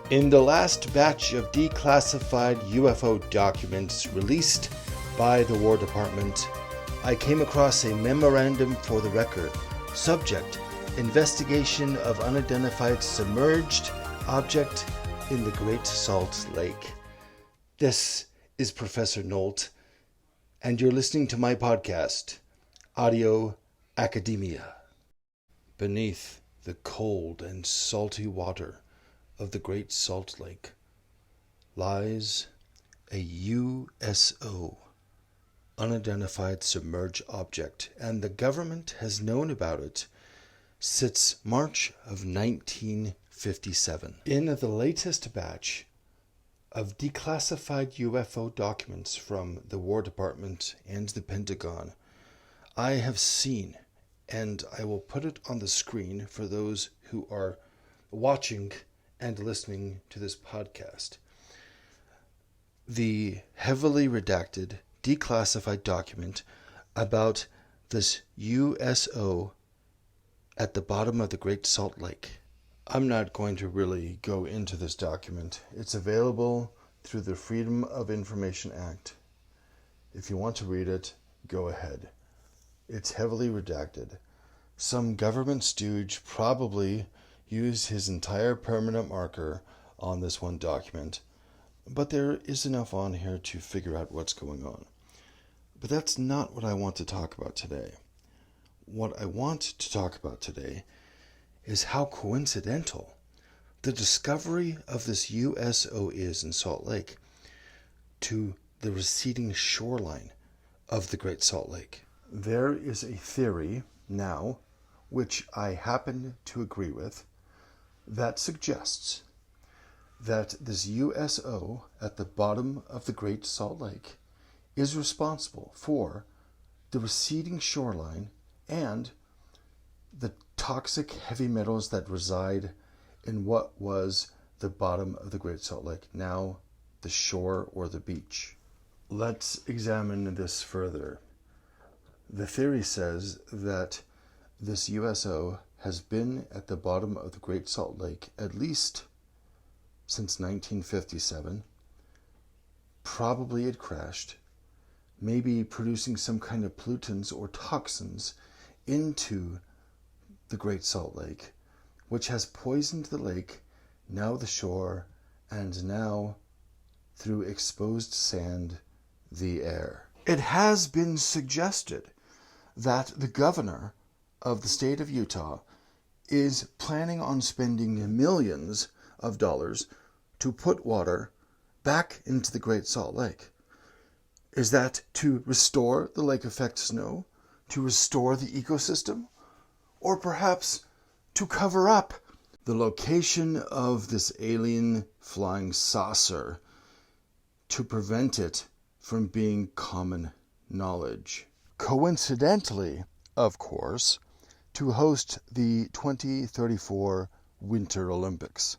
In the last batch of declassified UFO documents released by the War Department, I came across a memorandum for the record. Subject: Investigation of Unidentified Submerged Object in the Great Salt Lake. This is Professor Nolt, and you're listening to my podcast, Audio Academia. Beneath the cold and salty water of the Great Salt Lake lies a USO, Unidentified Submerged Object, and the government has known about it since March of 1957. In the latest batch of declassified UFO documents from the War Department and the Pentagon, I have seen, and I will put it on the screen for those who are watching and listening to this podcast, the heavily redacted, declassified document about this USO at the bottom of the Great Salt Lake. I'm not going to really go into this document. It's available through the Freedom of Information Act. If you want to read it, go ahead. It's heavily redacted. Some government stooge probably used his entire permanent marker on this one document, but there is enough on here to figure out what's going on. But that's not what I want to talk about today. What I want to talk about today is how coincidental the discovery of this USO is in Salt Lake to the receding shoreline of the Great Salt Lake. There is a theory now, which I happen to agree with, that suggests that this USO at the bottom of the Great Salt Lake is responsible for the receding shoreline and the toxic heavy metals that reside in what was the bottom of the Great Salt Lake, now the shore or the beach. Let's examine this further. The theory says that this USO has been at the bottom of the Great Salt Lake at least since 1957. Probably it crashed, maybe producing some kind of pollutants or toxins into the Great Salt Lake, which has poisoned the lake, now the shore, and now, through exposed sand, the air. It has been suggested that the governor of the state of Utah is planning on spending millions of dollars to put water back into the Great Salt Lake. Is that to restore the lake effect snow, to restore the ecosystem, or perhaps to cover up the location of this alien flying saucer to prevent it from being common knowledge? Coincidentally, of course, to host the 2034 Winter Olympics.